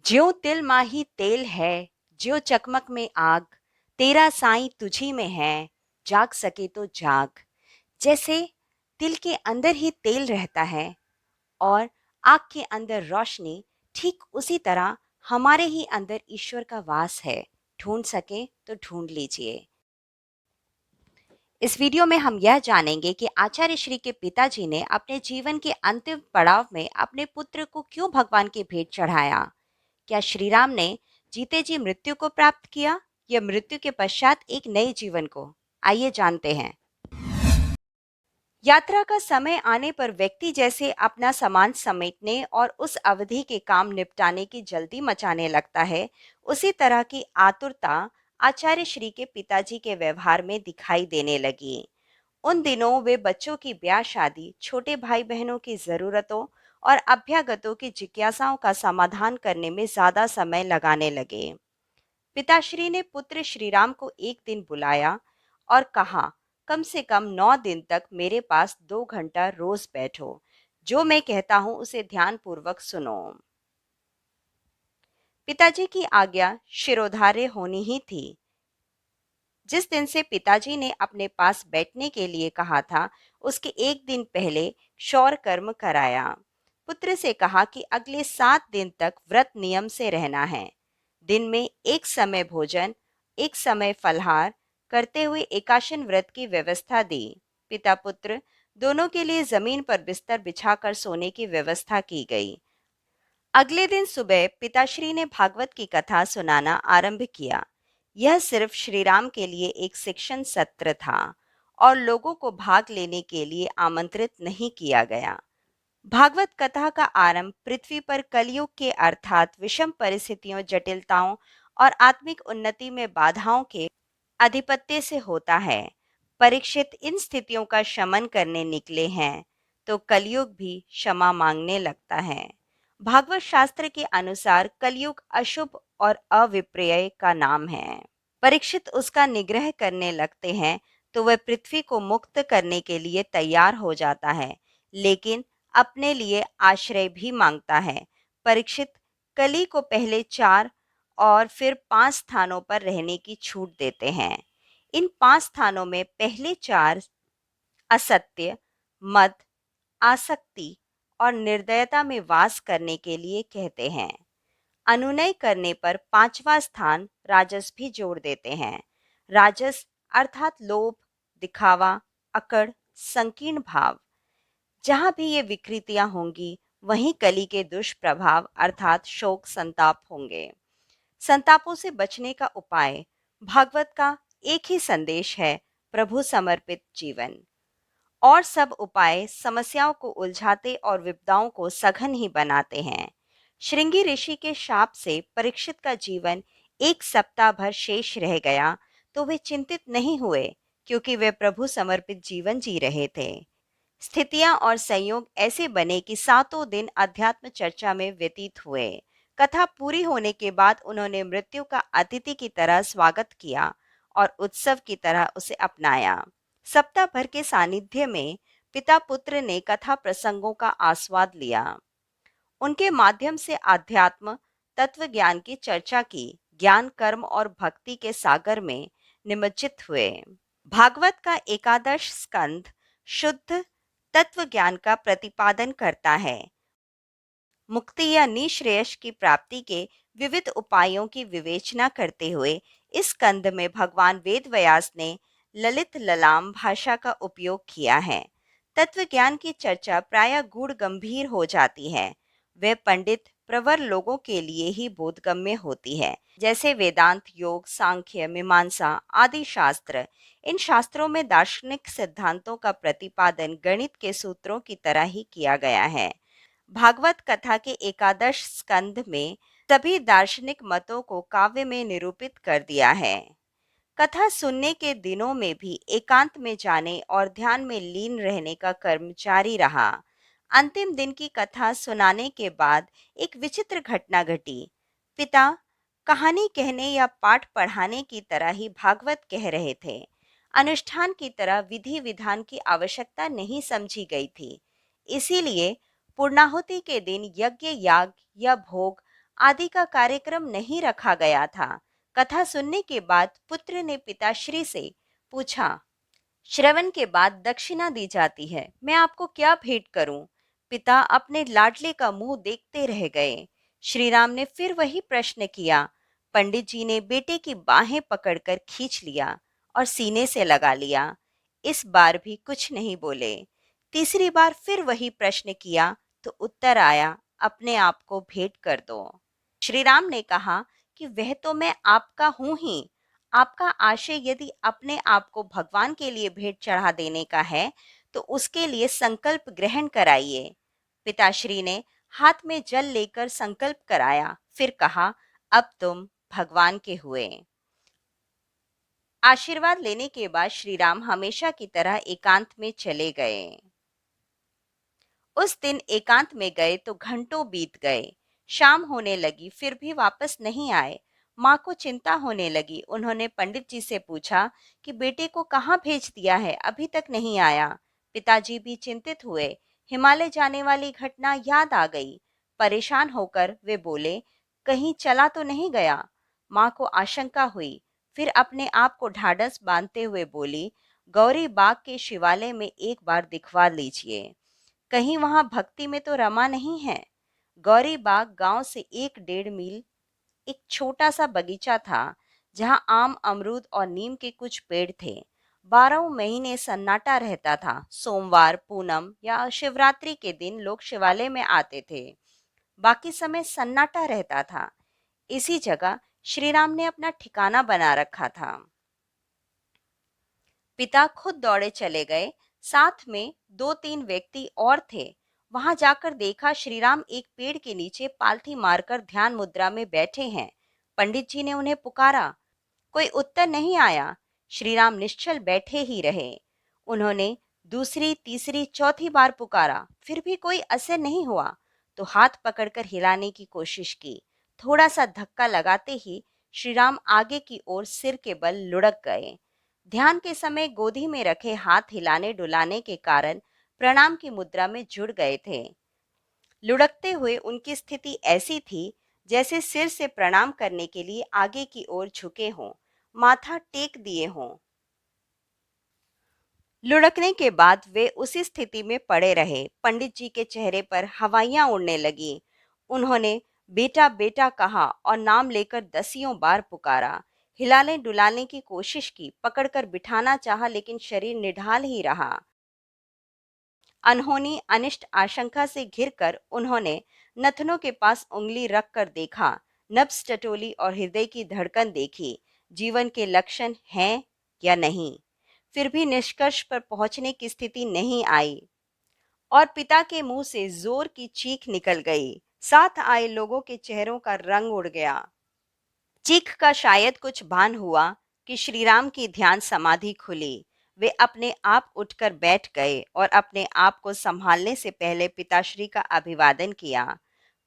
ज्यों तिल माही तेल है, ज्यों चकमक में आग, तेरा साईं तुझी में है, जाग सके तो जाग। जैसे तिल के अंदर ही तेल रहता है और आग के अंदर रोशनी, ठीक उसी तरह हमारे ही अंदर ईश्वर का वास है। ढूंढ सके तो ढूंढ लीजिए। इस वीडियो में हम यह जानेंगे कि आचार्य श्री के पिताजी ने अपने जीवन के अंतिम पड़ाव में अपने पुत्र को क्यों भगवान की भेंट चढ़ाया। क्या श्री राम ने जीते जी मृत्यु को प्राप्त किया या मृत्यु के पश्चात एक नए जीवन को? आइए जानते हैं। यात्रा का समय आने पर व्यक्ति जैसे अपना सामान समेटने और उस अवधि के काम निपटाने की जल्दी मचाने लगता है, उसी तरह की आतुरता आचार्य श्री के पिताजी के व्यवहार में दिखाई देने लगी। उन दिनों वे बच्चों की ब्याह शादी, छोटे भाई बहनों की जरूरतों और अभ्यागतों की जिज्ञासाओं का समाधान करने में ज्यादा समय लगाने लगे। पिताश्री ने पुत्र श्रीराम को एक दिन बुलाया और कहा, कम से कम 9 दिन तक मेरे पास 2 घंटा रोज बैठो। जो मैं कहता हूं उसे ध्यान पूर्वक सुनो। पिताजी की आज्ञा शिरोधार्य होनी ही थी। जिस दिन से पिताजी ने अपने पास बैठने के लिए कहा था, उसके एक दिन पहले क्षौर कर्म कराया। पुत्र से कहा कि अगले 7 दिन तक व्रत नियम से रहना है। दिन में एक समय भोजन, एक समय फलहार करते हुए एकाशन व्रत की व्यवस्था दी। पिता पुत्र दोनों के लिए जमीन पर बिस्तर बिछाकर सोने की व्यवस्था की गई। अगले दिन सुबह पिताश्री ने भागवत की कथा सुनाना आरंभ किया। यह सिर्फ श्री राम के लिए एक शिक्षण सत्र था और लोगों को भाग लेने के लिए आमंत्रित नहीं किया गया। भागवत कथा का आरंभ पृथ्वी पर कलयुग के अर्थात विषम परिस्थितियों, जटिलताओं और आत्मिक उन्नति में बाधाओं के आधिपत्य से होता है। परीक्षित इन स्थितियों का शमन करने निकले हैं, तो कलयुग भी क्षमा मांगने लगता है। भागवत शास्त्र के अनुसार कलयुग अशुभ और अविप्रिय का नाम है। परीक्षित उसका निग्रह करने लगते हैं तो वह पृथ्वी को मुक्त करने के लिए तैयार हो जाता है, लेकिन अपने लिए आश्रय भी मांगता है। परीक्षित कली को पहले 4 और फिर 5 स्थानों पर रहने की छूट देते हैं। इन 5 स्थानों में पहले 4 असत्य, मद, आसक्ति और निर्दयता में वास करने के लिए कहते हैं। अनुनय करने पर 5वां स्थान राजस भी जोड़ देते हैं। राजस अर्थात लोभ, दिखावा, अकड़, संकीर्ण भाव। जहां भी ये विकृतियां होंगी, वहीं कली के दुष्प्रभाव अर्थात शोक संताप होंगे। संतापों से बचने का उपाय भागवत का एक ही संदेश है, प्रभु समर्पित जीवन। और सब उपाय समस्याओं को उलझाते और विपदाओं को सघन ही बनाते हैं। श्रृंगी ऋषि के शाप से परीक्षित का जीवन 1 सप्ताह भर शेष रह गया, तो वे चिंतित नहीं हुए, क्योंकि वे प्रभु समर्पित जीवन जी रहे थे। स्थितियां और संयोग ऐसे बने कि 7 दिन अध्यात्म चर्चा में व्यतीत हुए। कथा पूरी होने के बाद उन्होंने मृत्यु का अतिथि की तरह स्वागत किया और उत्सव की तरह उसे अपनाया। सप्ताह भर के सानिध्य में पिता पुत्र ने कथा प्रसंगों का आस्वाद लिया। उनके माध्यम से आध्यात्म तत्व ज्ञान की चर्चा की। ज्ञान, कर्म और भक्ति के सागर में निमज्जित हुए। भागवत का एकादश स्कंध शुद्ध तत्व ज्ञान का प्रतिपादन करता है। मुक्ति या निःश्रेयस की प्राप्ति के विविध उपायों की विवेचना करते हुए इस स्कंद में भगवान वेदव्यास ने ललित ललाम भाषा का उपयोग किया है। तत्व ज्ञान की चर्चा प्रायः गूढ़ गंभीर हो जाती है। वे पंडित प्रवर लोगों के लिए ही बोधगम्य होती है, जैसे वेदांत, योग, सांख्य, मीमांसा आदि शास्त्र। इन शास्त्रों में दार्शनिक सिद्धांतों का प्रतिपादन गणित के सूत्रों की तरह ही किया गया है। भागवत कथा के एकादश स्कंध में सभी दार्शनिक मतों को काव्य में निरूपित कर दिया है। कथा सुनने के दिनों में भी एकांत में जाने और ध्यान में लीन रहने का कर्म जारी रहा। अंतिम दिन की कथा सुनाने के बाद एक विचित्र घटना घटी। पिता कहानी कहने या पाठ पढ़ाने की तरह ही भागवत कह रहे थे। अनुष्ठान की तरह विधि विधान की आवश्यकता नहीं समझी गई थी। इसीलिए पूर्णाहुति के दिन यज्ञ, याग या भोग आदि का कार्यक्रम नहीं रखा गया था। कथा सुनने के बाद पुत्र ने पिताश्री से पूछा, श्रवण के बाद दक्षिणा दी जाती है, मैं आपको क्या भेंट करूं? पिता अपने लाडले का मुंह देखते रह गए। श्री राम ने फिर वही प्रश्न किया। पंडित जी ने बेटे की बाहें पकड़कर खींच लिया और सीने से लगा लिया। इस बार भी कुछ नहीं बोले। तीसरी बार फिर वही प्रश्न किया तो उत्तर आया, अपने आप को भेंट कर दो। श्री राम ने कहा कि वह तो मैं आपका हूं ही। आपका आशय यदि अपने आप को भगवान के लिए भेंट चढ़ा देने का है तो उसके लिए संकल्प ग्रहण कराइए। पिताश्री ने हाथ में जल लेकर संकल्प कराया, फिर कहा, अब तुम भगवान के हुए। आशीर्वाद लेने के बाद श्री राम हमेशा की तरह एकांत में चले गए। उस दिन एकांत में गए तो घंटों बीत गए। शाम होने लगी फिर भी वापस नहीं आए। माँ को चिंता होने लगी। उन्होंने पंडित जी से पूछा कि बेटे को कहाँ भेज दिया है, अभी तक नहीं आया। पिताजी भी चिंतित हुए। हिमालय जाने वाली घटना याद आ गई। परेशान होकर वे बोले, कहीं चला तो नहीं गया? माँ को आशंका हुई। फिर अपने आप को ढाढ़स बांधते हुए बोली, गौरी बाग के शिवालय में एक बार दिखवा लीजिए, कहीं वहां भक्ति में तो रमा नहीं है। गौरी बाग गांव से 1-1.5 मील एक छोटा सा बगीचा था जहां आम, अमरूद और नीम के कुछ पेड़ थे। 12 महीने सन्नाटा रहता था। सोमवार, पूनम या शिवरात्रि के दिन लोग शिवालय में आते थे। बाकी समय सन्नाटा रहता था। इसी जगह श्री राम ने अपना ठिकाना बना रखा था। पिता खुद दौड़े चले गए। साथ में 2-3 व्यक्ति और थे। वहां जाकर देखा श्रीराम एक पेड़ के नीचे पालथी मारकर ध्यान मुद्रा में बैठे हैं। पंडित जी ने उन्हें पुकारा, कोई उत्तर नहीं आया। श्रीराम निश्चल बैठे ही रहे। उन्होंने दूसरी, तीसरी, चौथी बार पुकारा, फिर भी कोई असर नहीं हुआ। तो हाथ पकड़कर हिलाने की कोशिश की। थोड़ा सा धक्का लगाते ही श्रीराम आगे की ओर सिर के बल लुढ़क गए। ध्यान के समय गोदी में रखे हाथ हिलाने डुलाने के कारण प्रणाम की मुद्रा में जुड़ गए थे। लुढ़कते हुए उनकी स्थिति ऐसी थी जैसे सिर से प्रणाम करने के लिए आगे की ओर झुके हों, माथा टेक दिए हों। लुढ़कने के बाद वे उसी स्थिति में पड़े रहे। पंडित जी के चेहरे पर हवाइयां उड़ने लगी। उन्होंने बेटा बेटा कहा और नाम लेकर दसियों बार पुकारा। हिलाने डुलाने की कोशिश की, पकड़कर बिठाना चाहा, लेकिन शरीर निढाल ही रहा। अनहोनी अनिष्ट आशंका से घिरकर उन्होंने नथनों के पास उंगली रखकर देखा, नब्ज टटोली और हृदय की धड़कन देखी। जीवन के लक्षण हैं या नहीं? फिर भी निष्कर्ष पर पहुंचने की स्थिति नहीं आई और पिता के मुंह से जोर की चीख निकल गई। साथ आए लोगों के चेहरों का रंग उड़ गया। चीख का शायद कुछ भान हुआ कि श्रीराम की ध्यान समाधि खुली। वे अपने आप उठकर बैठ गए और अपने आप को संभालने से पहले पिताश्री का अभिवादन किया।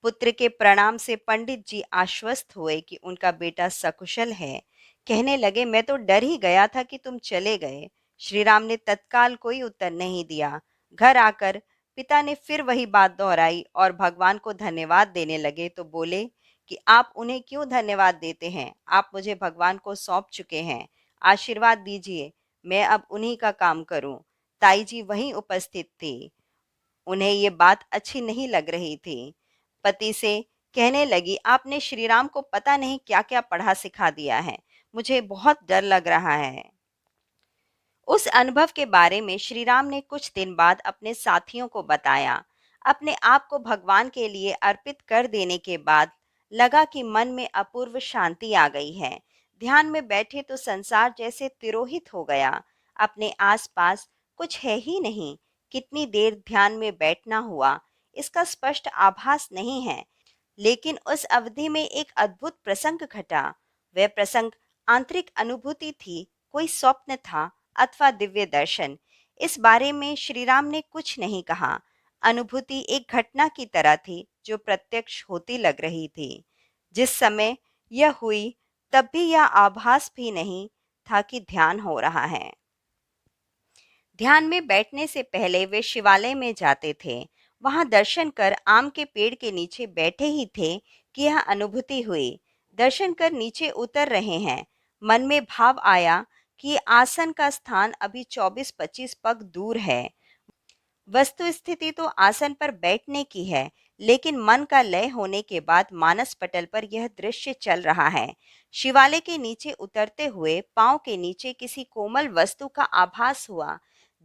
पुत्र के प्रणाम से पंडित जी आश्वस्त हुए कि उनका बेटा सकुशल है। कहने लगे, मैं तो डर ही गया था कि तुम चले गए। श्रीराम ने तत्काल कोई उत्तर नहीं दिया। घर आकर पिता ने फिर वही बात दोहराई और भगवान को धन्यवाद देने लगे तो बोले कि आप उन्हें क्यों धन्यवाद देते हैं? आप मुझे भगवान को सौंप चुके हैं। आशीर्वाद दीजिए, मैं अब उन्हीं का काम करूं। ताई जी वहीं उपस्थित थी। उन्हें ये बात अच्छी नहीं लग रही थी। पति से कहने लगी, आपने श्रीराम को पता नहीं क्या-क्या पढ़ा सिखा दिया है। मुझे बहुत डर लग रहा है। उस अनुभव के बारे में श्रीराम ने कुछ दिन बाद अपने साथियों को बताया। अपने आप को भगवान के लिए अर्पित कर देने के बाद लगा कि मन में अपूर्व शांति आ गई है। ध्यान में बैठे तो संसार जैसे तिरोहित हो गया। अपने आसपास कुछ है ही नहीं। कितनी देर ध्यान में बैठना हुआ, इसका स्पष्ट आभास नहीं है, लेकिन उस अवधि में एक अद्भुत प्रसंग घटा। वह प्रसंग आंतरिक अनुभूति थी, कोई स्वप्न था अथवा दिव्य दर्शन। इस बारे में श्रीराम ने कुछ नहीं कहा। अनुभूति एक घटना की तरह थी जो प्रत्यक्ष होती लग रही थी। जिस समय यह हुई तब भी यह आभास भी नहीं था कि ध्यान हो रहा है। ध्यान में बैठने से पहले वे शिवालय में जाते थे। वहां दर्शन कर आम के पेड़ के नीचे बैठे ही थे कि यह अनुभूति हुई। दर्शन कर नीचे उतर रहे हैं। मन में भाव आया कि आसन का स्थान अभी 24-25 पग दूर है। वस्तु स्थिति तो आसन पर बैठने की है, लेकिन मन का लय होने के बाद मानस पटल पर यह दृश्य चल रहा है। शिवालय के नीचे उतरते हुए पांव के नीचे किसी कोमल वस्तु का आभास हुआ।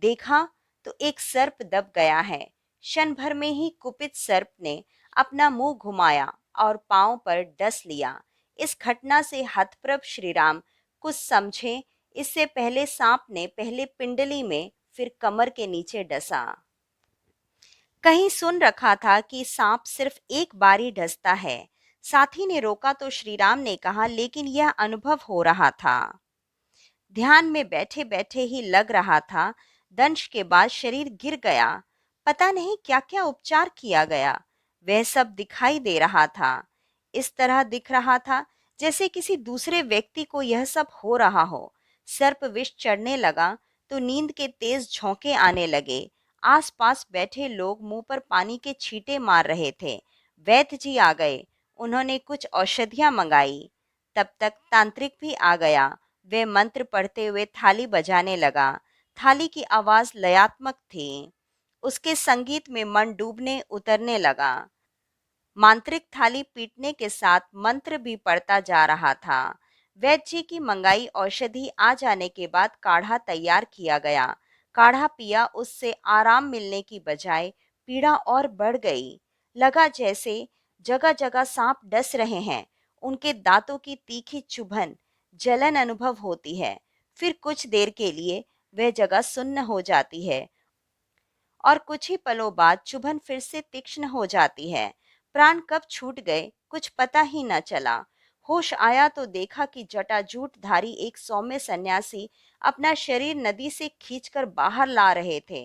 देखा तो एक सर्प दब गया है। क्षण भर में ही कुपित सर्प ने अपना मुंह घुमाया और पांव पर डस लिया। इस घटना से हतप्रभ श्रीराम कुछ समझे। इससे पहले सांप ने पहले पिंडली में फिर कमर के नीचे डसा। कहीं सुन रखा था कि सांप सिर्फ एक बार ही डसता है। साथी ने रोका तो श्रीराम ने कहा, लेकिन यह अनुभव हो रहा था। ध्यान में बैठे बैठे ही लग रहा था। दंश के बाद शरीर गिर गया। पता नहीं क्या क्या उपचार किया गया। वह सब दिखाई दे रहा था। इस तरह दिख रहा था जैसे किसी दूसरे व्यक्ति को यह सब हो रहा हो। सर्प विष चढ़ने लगा तो नींद के तेज झोंके आने लगे। आसपास बैठे लोग मुंह पर पानी के छींटे मार रहे थे। वैद्य जी आ गए। उन्होंने कुछ औषधियां मंगाई। तब तक तांत्रिक भी आ गया। वे मंत्र पढ़ते हुए थाली बजाने लगा। थाली की आवाज लयात्मक थी। उसके संगीत में मन डूबने उतरने लगा। मांत्रिक थाली पीटने के साथ मंत्र भी पढ़ता जा रहा था। वैद्य जी की मंगाई औषधि आ जाने के बाद काढ़ा तैयार किया गया। काढ़ा पिया, उससे आराम मिलने की बजाय पीड़ा और बढ़ गई। लगा जैसे जगह जगह सांप डस रहे हैं। उनके दांतों की तीखी चुभन, जलन अनुभव होती है। फिर कुछ देर के लिए वह जगह सुन्न हो जाती है और कुछ ही पलों बाद चुभन फिर से तीक्ष्ण हो जाती है। प्राण कब छूट गए कुछ पता ही न चला। होश आया तो देखा कि जटाजूटधारी एक सौम्य सन्यासी अपना शरीर नदी से खींचकर बाहर ला रहे थे।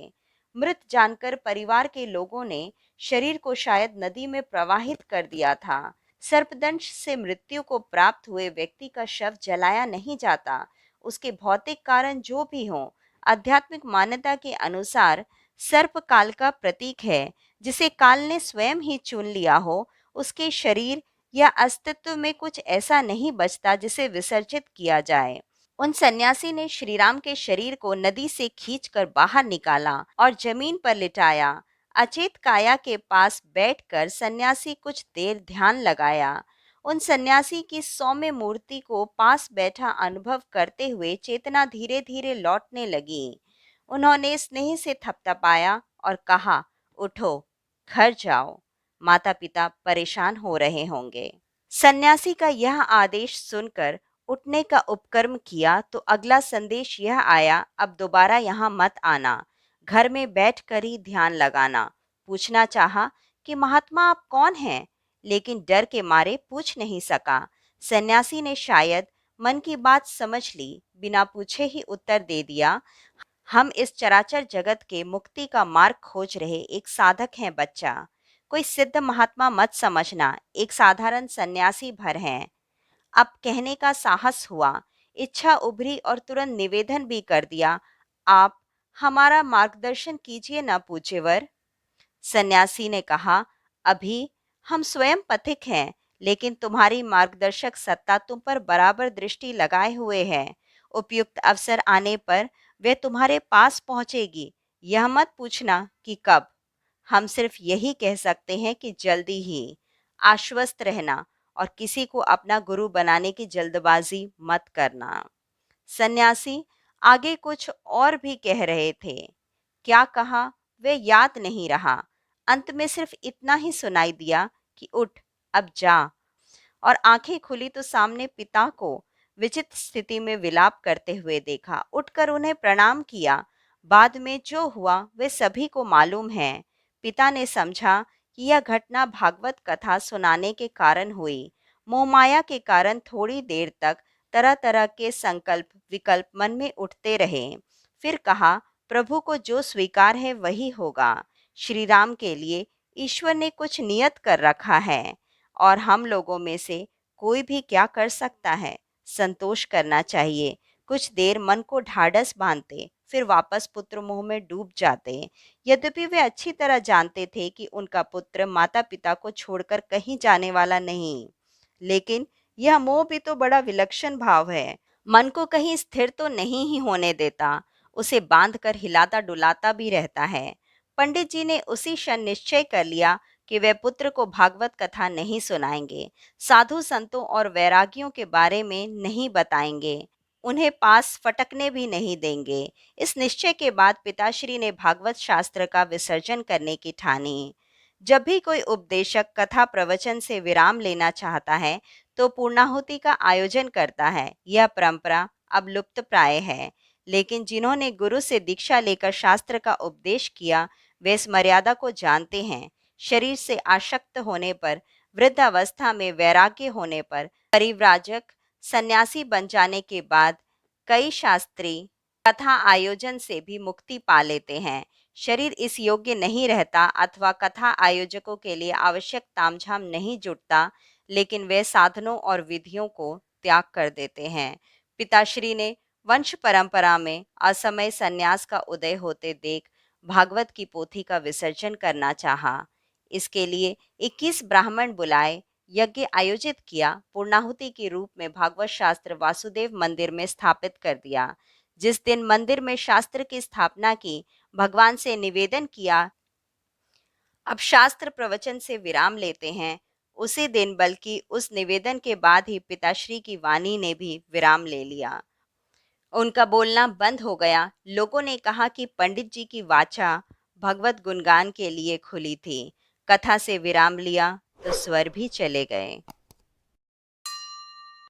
मृत जानकर परिवार के लोगों ने शरीर को शायद नदी में प्रवाहित कर दिया था। सर्पदंश से मृत्यु को प्राप्त हुए व्यक्ति का शव जलाया नहीं जाता। उसके भौतिक कारण जो भी हों, आध्यात्मिक मान्यता के अनुसार सर्प काल का प्रतीक है। जिसे काल ने स्वयं ही चुन लिया हो, उसके शरीर या अस्तित्व में कुछ ऐसा नहीं बचता जिसे विसर्जित किया जाए। उन सन्यासी ने श्रीराम के शरीर को नदी से खींचकर बाहर निकाला और जमीन पर लिटाया। अचेत काया के पास बैठकर सन्यासी कुछ देर ध्यान लगाया। उन सन्यासी की सौम्य मूर्ति को पास बैठा अनुभव करते हुए चेतना धीरे धीरे लौटने लगी। उन्होंने स्नेह से थपथपाया और कहा, उठो, घर जाओ। माता पिता परेशान हो रहे होंगे। सन्यासी का यह आदेश सुनकर उठने का उपक्रम किया तो अगला संदेश यह आया, अब दोबारा यहाँ मत आना। घर में बैठकर ही ध्यान लगाना। पूछना चाहा कि महात्मा आप कौन हैं, लेकिन डर के मारे पूछ नहीं सका। सन्यासी ने शायद मन की बात समझ ली। बिना पूछे ही उत्तर दे दिया, हम इस चराचर जगत के मुक्ति का मार्ग खोज रहे एक साधक हैं बच्चा। कोई सिद्ध महात्मा मत समझना, एक साधारण सन्यासी भर हैं। अब कहने का साहस हुआ, इच्छा उभरी और तुरंत निवेदन भी कर दिया, आप हमारा मार्गदर्शन कीजिए ना पूज्यवर। सन्यासी ने कहा, अभी हम स्वयं पथिक हैं, लेकिन तुम्हारी मार्गदर्शक सत्ता तुम पर बराबर दृष्टि लगाए हुए है। उपयुक्त अवसर आने पर वे तुम्हारे पास पहुंचेगी। यह मत पूछना कि कब। हम सिर्फ यही कह सकते हैं कि जल्दी ही। आश्वस्त रहना और किसी को अपना गुरु बनाने की जल्दबाजी मत करना। सन्यासी आगे कुछ और भी कह रहे थे। क्या कहा वे याद नहीं रहा। अंत में सिर्फ इतना ही सुनाई दिया कि उठ, अब जा। और आंखें खुली तो सामने पिता को विचित्र स्थिति में विलाप करते हुए देखा। उठकर उन्हें प्रणाम किया। बाद में जो हुआ वे सभी को मालूम है। पिता ने समझा कि यह घटना भागवत कथा सुनाने के कारण हुई। मोहमाया के कारण थोड़ी देर तक तरह तरह के संकल्प विकल्प मन में उठते रहे। फिर कहा, प्रभु को जो स्वीकार है वही होगा। श्री राम के लिए ईश्वर ने कुछ नियत कर रखा है और हम लोगों में से कोई भी क्या कर सकता है। संतोष करना चाहिए। कुछ देर मन को ढाढ़स बांधते फिर वापस पुत्र मोह में डूब जाते। यद्यपि वे अच्छी तरह जानते थे कि उनका पुत्र माता-पिता को छोड़कर कहीं जाने वाला नहीं, लेकिन यह मोह भी तो बड़ा विलक्षण भाव है। मन को कहीं स्थिर तो नहीं ही होने देता, उसे बांधकर हिलाता-डुलाता भी रहता है। पंडित जी ने उसी क्षण निश्चय कर लिया कि वे पुत्र को भागवत कथा नहीं सुनाएंगे, साधु संतों और वैरागियों के बारे में नहीं बताएंगे, उन्हें पास फटकने भी नहीं देंगे। इस निश्चय के बाद पिताश्री ने भागवत शास्त्र का विसर्जन करने की ठानी। जब भी कोई उपदेशक कथा प्रवचन से विराम लेना चाहता है, तो पूर्णाहुति का आयोजन करता है। यह परंपरा अब लुप्त प्राय है, लेकिन जिन्होंने गुरु से दीक्षा लेकर शास्त्र का उपदेश किया, वे इस मर्यादा को जानते हैं। शरीर से आसक्त होने पर, वृद्धावस्था में वैराग्य होने पर, परिव्राजक सन्यासी बन जाने के बाद कई शास्त्री कथा आयोजन से भी मुक्ति पा लेते हैं। शरीर इस योग्य नहीं रहता अथवा कथा आयोजकों के लिए आवश्यक तामझाम नहीं जुटता, लेकिन वे साधनों और विधियों को त्याग कर देते हैं। पिताश्री ने वंश परंपरा में असमय संन्यास का उदय होते देख भागवत की पोथी का विसर्जन करना चाहा। इसके लिए 21 ब्राह्मण बुलाए, यज्ञ आयोजित किया, पूर्णाहुति के रूप में भागवत शास्त्र वासुदेव मंदिर में स्थापित कर दिया। जिस दिन मंदिर में शास्त्र की स्थापना की, भगवान से निवेदन किया, अब शास्त्र प्रवचन से विराम लेते हैं, उसी दिन बल्कि उस निवेदन के बाद ही पिताश्री की वाणी ने भी विराम ले लिया। उनका बोलना बंद हो गया। लोगों ने कहा कि पंडित जी की वाचा भगवत गुणगान के लिए खुली थी। कथा से विराम लिया तो स्वर भी चले गए।